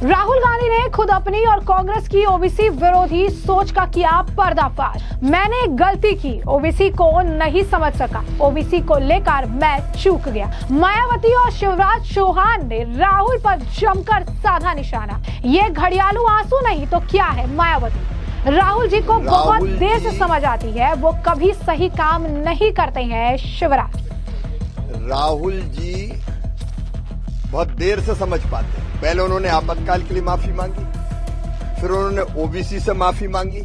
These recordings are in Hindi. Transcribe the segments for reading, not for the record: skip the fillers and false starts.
राहुल गांधी ने खुद अपनी और कांग्रेस की ओबीसी विरोधी सोच का किया पर्दाफाश। मैंने गलती की, ओबीसी को नहीं समझ सका, ओबीसी को लेकर मैं चूक गया। मायावती और शिवराज चौहान ने राहुल पर जमकर साधा निशाना। ये घड़ियालू आंसू नहीं तो क्या है मायावती। राहुल जी को बहुत देर से समझ आती है, वो कभी सही काम नहीं करते हैं। शिवराज राहुल जी बहुत देर से समझ पाते हैं। पहले उन्होंने आपातकाल के लिए माफी मांगी, फिर उन्होंने ओबीसी से माफी मांगी।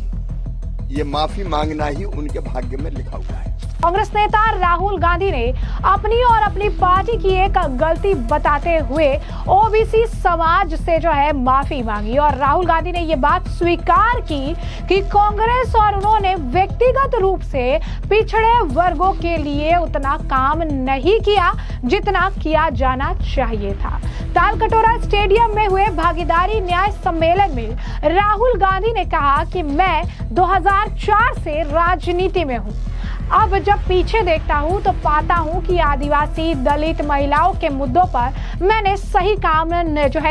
ये माफी मांगना ही उनके भाग्य में लिखा हुआ है। कांग्रेस नेता राहुल गांधी ने अपनी और अपनी पार्टी की एक गलती बताते हुए ओबीसी समाज से माफी मांगी और राहुल गांधी ने ये बात स्वीकार की कि कांग्रेस और उन्होंने व्यक्तिगत रूप से पिछड़े वर्गों के लिए उतना काम नहीं किया जितना किया जाना चाहिए था। तालकटोरा स्टेडियम में हुए भागीदारी न्याय सम्मेलन में राहुल गांधी ने कहा कि मैं 2004 से राजनीति में हूँ। अब जब पीछे देखता हूं तो पाता हूं कि आदिवासी, दलित, महिलाओं के मुद्दों पर मैंने सही काम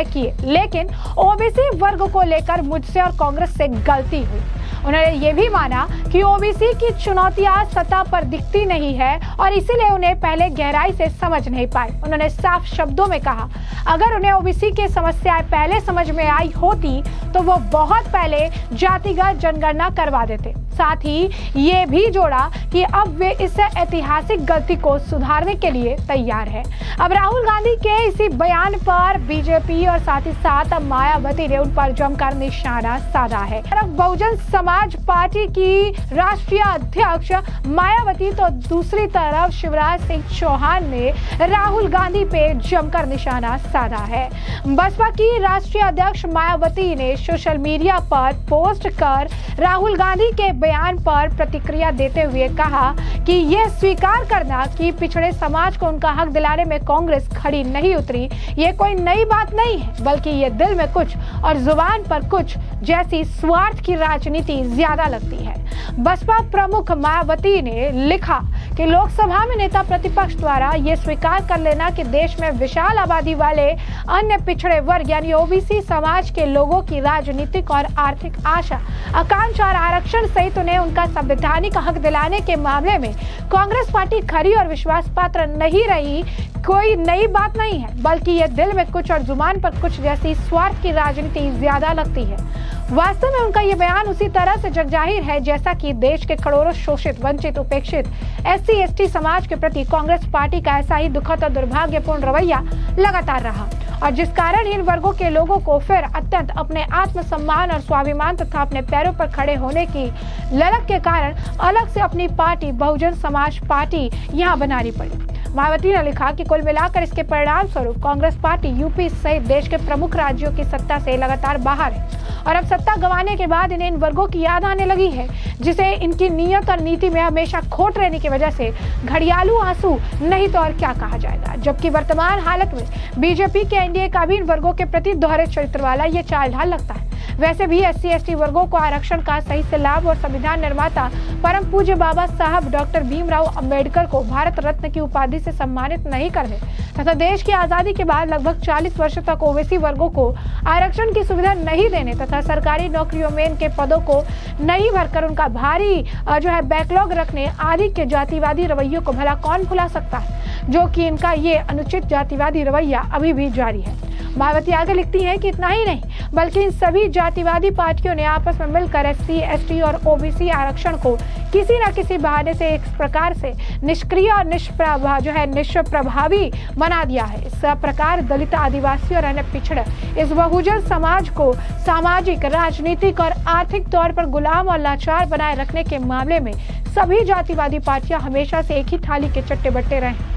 किए, लेकिन ओबीसी वर्ग को लेकर मुझसे और कांग्रेस से गलती हुई। उन्होंने ये भी माना कि ओबीसी की चुनौतियां सतह पर दिखती नहीं है और इसीलिए उन्हें पहले गहराई से समझ नहीं पाए। उन्होंने साफ शब्दों में कहा, अगर उन्हें ओबीसी की समस्याएं पहले समझ में आई होती तो वो बहुत पहले जातिगत जनगणना करवा देते। साथ ही ये भी जोड़ा कि अब वे इस ऐतिहासिक गलती को सुधारने के लिए तैयार है। अब राहुल गांधी के इसी बयान पर बीजेपी और साथ ही साथ मायावती ने उन पर जमकर निशाना साधा है। तरफ बहुजन समाज पार्टी की राष्ट्रीय अध्यक्ष मायावती तो दूसरी तरफ शिवराज सिंह चौहान ने राहुल गांधी पे जमकर निशाना साधा है। बसपा की राष्ट्रीय अध्यक्ष मायावती ने सोशल मीडिया पर पोस्ट कर राहुल गांधी के बयान पर प्रतिक्रिया देते हुए कहा कि यह स्वीकार करना कि पिछड़े समाज को उनका हक दिलाने में कांग्रेस खड़ी नहीं उतरी, ये कोई नई बात नहीं है, बल्कि ये दिल में कुछ और जुबान पर कुछ जैसी स्वार्थ की राजनीति ज्यादा लगती है। बसपा प्रमुख मायावती ने लिखा कि लोकसभा में नेता प्रतिपक्ष द्वारा ये स्वीकार कर लेना कि देश में विशाल आबादी वाले अन्य पिछड़े वर्ग यानी ओबीसी समाज के लोगों की राजनीतिक और आर्थिक आशा, आकांक्षा और आरक्षण सहित उन्हें उनका संवैधानिक हक दिलाने के मामले में कांग्रेस पार्टी खरी और विश्वास पात्र नहीं रही, कोई नई बात नहीं है, बल्कि ये दिल में कुछ और जुबान पर कुछ जैसी स्वार्थ की राजनीति ज्यादा लगती है। वास्तव में उनका ये बयान उसी तरह से जगजाहिर है जैसा कि देश के करोड़ों शोषित, वंचित, उपेक्षित एससी एसटी समाज के प्रति कांग्रेस पार्टी का ऐसा ही दुखद और दुर्भाग्यपूर्ण रवैया लगातार रहा और जिस कारण इन वर्गों के लोगों को फिर अत्यंत अपने आत्मसम्मान और स्वाभिमान तथा अपने पैरों पर खड़े होने की ललक के कारण अलग से अपनी पार्टी बहुजन समाज पार्टी यहाँ बनानी पड़ी। मायावती ने लिखा कि कुल मिलाकर इसके परिणाम स्वरूप कांग्रेस पार्टी यूपी सहित देश के प्रमुख राज्यों की सत्ता से लगातार बाहर है और अब सत्ता गंवाने के बाद इन्हें इन वर्गों की याद आने लगी है जिसे इनकी नीयत और नीति में हमेशा खोट रहने की वजह से घड़ियालू आंसू नहीं तो और क्या कहा जाएगा। जबकि वर्तमान हालत में बीजेपी के एनडीए का भी इन वर्गों के प्रति दोहरे चरित्र वाला ये चाल ढाल लगता है। वैसे भी एससी एसटी वर्गों को आरक्षण का सही से लाभ और संविधान निर्माता परम पूज्य बाबा साहब डॉक्टर भीमराव अंबेडकर को भारत रत्न की उपाधि से सम्मानित नहीं करने तथा देश की आजादी के बाद लगभग 40 वर्ष तक ओबीसी वर्गों को आरक्षण की सुविधा नहीं देने तथा सरकारी नौकरियों में इनके पदों को नहीं भरकर उनका भारी बैकलॉग रखने आदि के जातिवादी रवैयों को भला कौन भुला सकता है, जो कि इनका ये अनुचित जातिवादी रवैया अभी भी जारी है। मायावती आगे लिखती हैं कि इतना ही नहीं बल्कि इन सभी जातिवादी पार्टियों ने आपस में मिलकर एससी एसटी और ओबीसी आरक्षण को किसी न किसी बहाने से एक प्रकार से निष्क्रिय और निष्प्रभावी बना दिया है। इस प्रकार दलित, आदिवासी और अन्य पिछड़े इस बहुजन समाज को सामाजिक, राजनीतिक और आर्थिक तौर पर गुलाम और लाचार बनाए रखने के मामले में सभी जातिवादी पार्टियां हमेशा से एक ही थाली के चट्टे बट्टे रहे,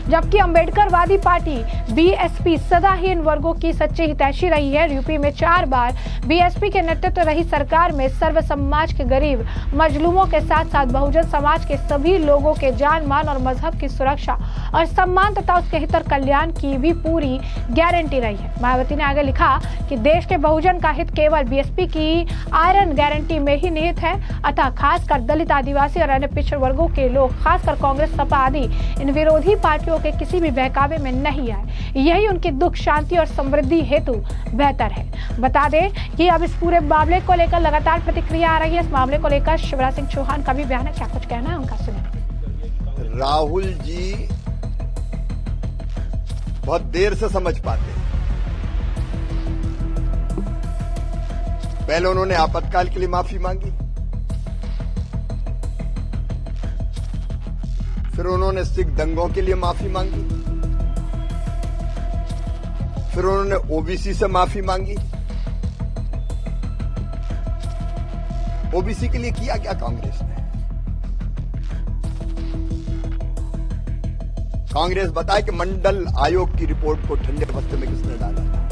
जबकि अंबेडकरवादी पार्टी बीएसपी सदा ही इन वर्गों की सच्ची हितैषी रही है। यूपी में 4 बार बीएसपी के नेतृत्व रही सरकार में सर्व समाज के गरीब मजलूमों के साथ साथ बहुजन समाज के सभी लोगों के जान, मान और मजहब की सुरक्षा और सम्मान तथा उसके हित और कल्याण की भी पूरी गारंटी रही है। मायावती ने आगे लिखा कि देश के बहुजन का हित केवल बीएसपी की आयरन गारंटी में ही निहित है, अतः खासकर दलित, आदिवासी और अन्य पिछड़े वर्गों के लोग, खासकर कांग्रेस, सपा आदि इन विरोधी पार्टियों लोगों के किसी भी बहकावे में नहीं आए। यही उनकी दुख शांति और समृद्धि हेतु बेहतर है। बता दें कि अब इस पूरे मामले को लेकर लगातार प्रतिक्रिया आ रही है। इस मामले को लेकर शिवराज सिंह चौहान का भी बयान है, क्या कुछ कहना है उनका सुनिए। राहुल जी बहुत देर से समझ पाते हैं। पहले उन्होंने आपातकाल के लिए माफी मांगी, फिर उन्होंने सिख दंगों के लिए माफी मांगी, फिर उन्होंने ओबीसी से माफी मांगी। ओबीसी के लिए किया क्या कांग्रेस ने? कांग्रेस बताए कि मंडल आयोग की रिपोर्ट को ठंडे बस्ते में किसने डाला था?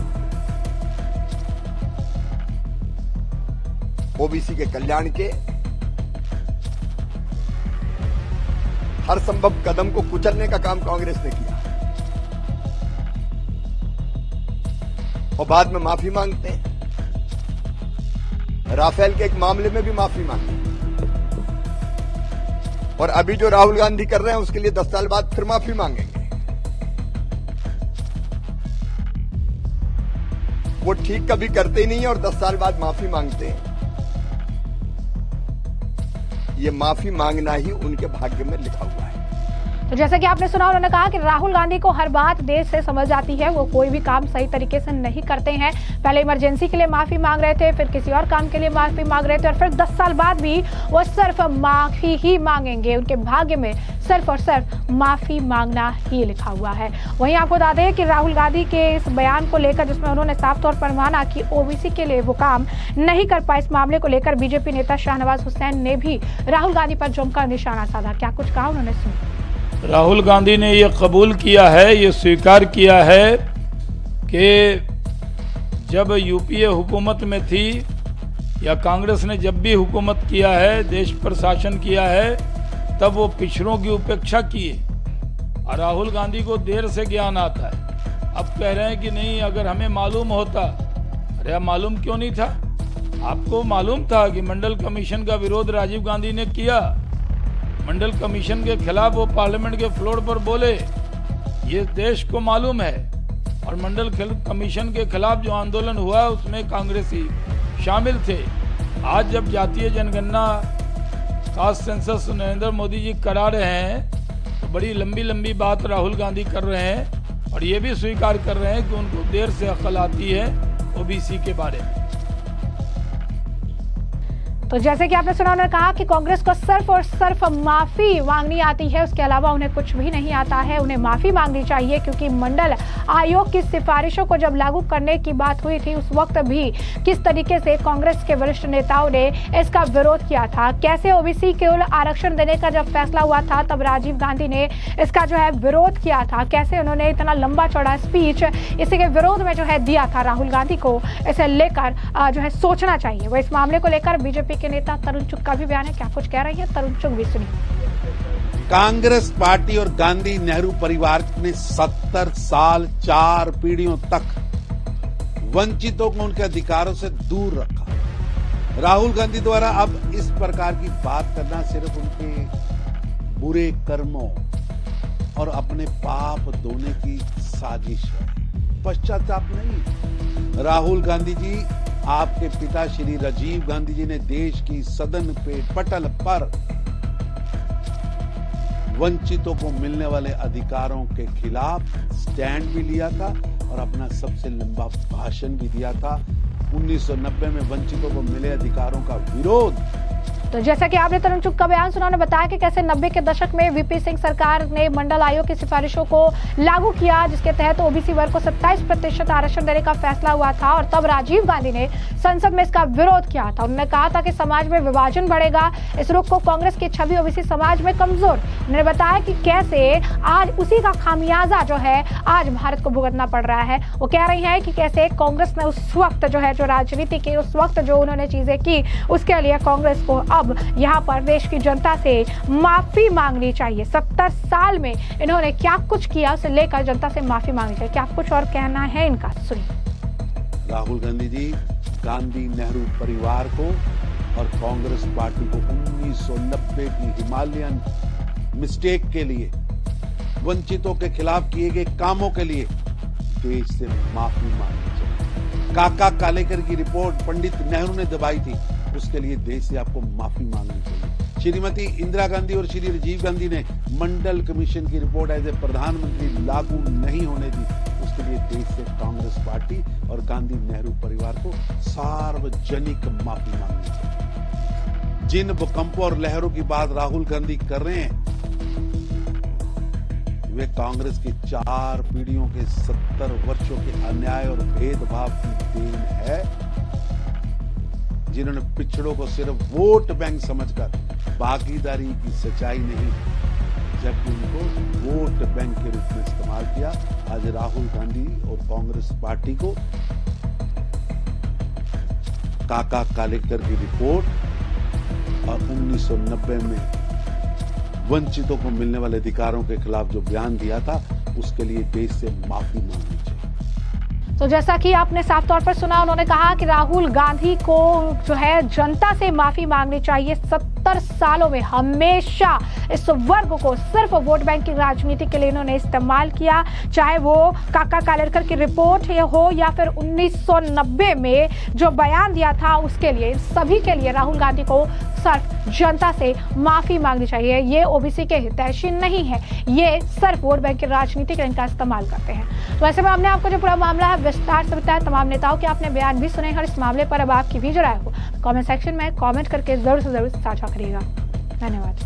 ओबीसी के कल्याण के हर संभव कदम को कुचलने का काम कांग्रेस ने किया और बाद में माफी मांगते हैं। राफेल के एक मामले में भी माफी मांगी और अभी जो राहुल गांधी कर रहे हैं उसके लिए 10 साल बाद फिर माफी मांगेंगे। वो ठीक कभी करते ही नहीं है और 10 साल बाद माफी मांगते हैं। ये माफी मांगना ही उनके भाग्य में लिखा हुआ है। तो जैसा कि आपने सुना, उन्होंने कहा कि राहुल गांधी को हर बात देर से समझ आती है। वो कोई भी काम सही तरीके से नहीं करते हैं। पहले इमरजेंसी के लिए माफी मांग रहे थे, फिर किसी और काम के लिए माफी मांग रहे थे और फिर 10 साल बाद भी वो सिर्फ माफी ही मांगेंगे। उनके भाग्य में सिर्फ और सिर्फ माफी मांगना ही लिखा हुआ है। वहीं आपको बता दें कि राहुल गांधी के इस बयान को लेकर, जिसमें उन्होंने साफ तौर पर माना कि ओबीसी के लिए वो काम नहीं कर पाए, इस मामले को लेकर बीजेपी नेता शाहनवाज हुसैन ने भी राहुल गांधी पर जमकर निशाना साधा। क्या कुछ कहा उन्होंने, सुनिए। राहुल गांधी ने ये कबूल किया है, ये स्वीकार किया है कि जब यूपीए हुकूमत में थी या कांग्रेस ने जब भी हुकूमत किया है, देश पर शासन किया है, तब वो पिछड़ों की उपेक्षा किए और राहुल गांधी को देर से ज्ञान आता है। अब कह रहे हैं कि नहीं, अगर हमें मालूम होता। अरे मालूम क्यों नहीं था? आपको मालूम था कि मंडल कमीशन का विरोध राजीव गांधी ने किया। मंडल कमीशन के खिलाफ वो पार्लियामेंट के फ्लोर पर बोले, ये देश को मालूम है। और मंडल कमीशन के खिलाफ जो आंदोलन हुआ उसमें कांग्रेसी शामिल थे। आज जब जातीय जनगणना कास्ट सेंसस नरेंद्र मोदी जी करा रहे हैं तो बड़ी लंबी लंबी बात राहुल गांधी कर रहे हैं और ये भी स्वीकार कर रहे हैं कि उनको देर से अकल आती है ओबीसी के बारे में। तो जैसे कि आपने सुना, उन्होंने कहा कि कांग्रेस को सिर्फ और सिर्फ माफी मांगनी आती है, उसके अलावा उन्हें कुछ भी नहीं आता है। उन्हें माफी मांगनी चाहिए क्योंकि मंडल आयोग की सिफारिशों को जब लागू करने की बात हुई थी, उस वक्त भी किस तरीके से कांग्रेस के वरिष्ठ नेताओं ने इसका विरोध किया था। कैसे ओबीसी को आरक्षण देने का जब फैसला हुआ था तब राजीव गांधी ने इसका जो है विरोध किया था। कैसे उन्होंने इतना लंबा चौड़ा स्पीच इसी के विरोध में जो है दिया था। राहुल गांधी को इसे लेकर जो है सोचना चाहिए। वो इस मामले को लेकर बीजेपी के नेता तरुण चुग का भी बयान है, क्या कुछ कह रही है तरुण चुग भी सुनिए। कांग्रेस पार्टी और गांधी नेहरू परिवार ने 70 साल 4 पीढ़ियों तक वंचितों को उनके अधिकारों से दूर रखा। राहुल गांधी द्वारा अब इस प्रकार की बात करना सिर्फ उनके बुरे कर्मों और अपने पाप धोने की साजिश है, पश्चाताप नहीं। राहुल गांधी जी, आपके पिता श्री राजीव गांधी जी ने देश की सदन पे पटल पर वंचितों को मिलने वाले अधिकारों के खिलाफ स्टैंड भी लिया था और अपना सबसे लंबा भाषण भी दिया था। 1990 में वंचितों को मिले अधिकारों का विरोध। तो जैसा कि आपने तरुण चुग का बयान सुना, उन्होंने बताया कि कैसे 90 के दशक में वीपी सिंह सरकार ने मंडल आयोग की सिफारिशों को लागू किया, जिसके तहत ओबीसी वर्ग को 27% आरक्षण देने का फैसला हुआ था और तब राजीव गांधी ने संसद में इसका विरोध किया था। उन्होंने कहा था कि समाज में विभाजन बढ़ेगा, इस रुख को कांग्रेस की छवि ओबीसी समाज में कमजोर। उन्होंने बताया कि कैसे आज उसी का खामियाजा जो है आज भारत को भुगतना पड़ रहा है। वो कह रही है कि कैसे कांग्रेस ने उस वक्त जो है, जो राजनीति की उस वक्त जो उन्होंने चीजें की, उसके लिए कांग्रेस को अब यहाँ पर देश की जनता से माफी मांगनी चाहिए। 70 साल में इन्होंने क्या कुछ किया, उसे लेकर जनता से माफी मांगनी चाहिए। क्या कुछ और कहना है इनका, सुनिए। राहुल गांधी जी गांधी नेहरू परिवार को और कांग्रेस पार्टी को 1990 की हिमालयन मिस्टेक के लिए वंचितों के खिलाफ किए गए कामों के लिए देश से माफी मांगनी चाहिए। काका कालेकर की रिपोर्ट पंडित नेहरू ने दबाई थी, उसके लिए देश से आपको माफी मांगनी चाहिए। श्रीमती इंदिरा गांधी और श्री राजीव गांधी ने मंडल कमीशन की रिपोर्ट एज ए प्रधानमंत्री लागू नहीं होने दी, उसके लिए देश से कांग्रेस पार्टी और गांधी नेहरू परिवार को सार्वजनिक माफी मांगनी चाहिए। जिन भूकंपों और लहरों की बात राहुल गांधी कर रहे हैं, वे कांग्रेस की 4 पीढ़ियों के 70 वर्षों के अन्याय और भेदभाव की देन है, जिन्होंने पिछड़ों को सिर्फ वोट बैंक समझकर भागीदारी की सच्चाई नहीं, जबकि उनको वोट बैंक के रूप में इस्तेमाल किया। आज राहुल गांधी और कांग्रेस पार्टी को काका कालेकर की रिपोर्ट और 1990 में वंचितों को मिलने वाले अधिकारों के खिलाफ जो बयान दिया था, उसके लिए देश से माफी मांगनी चाहिए। तो जैसा कि आपने साफ तौर पर सुना, उन्होंने कहा कि राहुल गांधी को जो है जनता से माफी मांगनी चाहिए। 70 सालों में हमेशा इस वर्ग को सिर्फ वोट बैंक की राजनीति के लिए इन्होंने इस्तेमाल किया, चाहे वो काका कालेकर की रिपोर्ट हो या फिर 1990 में जो बयान दिया था उसके लिए। सभी के लिए राहुल गांधी को सिर्फ जनता से माफी मांगनी चाहिए। ये ओबीसी के हितैषी नहीं है, ये सिर्फ वोट बैंक की राजनीति के लिए इनका इस्तेमाल करते हैं। तो ऐसे में हमने आपको जो पूरा मामला है विस्तार से बताया, तमाम नेताओं के आपने बयान भी सुने। हर इस मामले पर अब आपकी भी जो राय हो कमेंट सेक्शन में कमेंट करके जरूर से जरूर साझा करिएगा। धन्यवाद।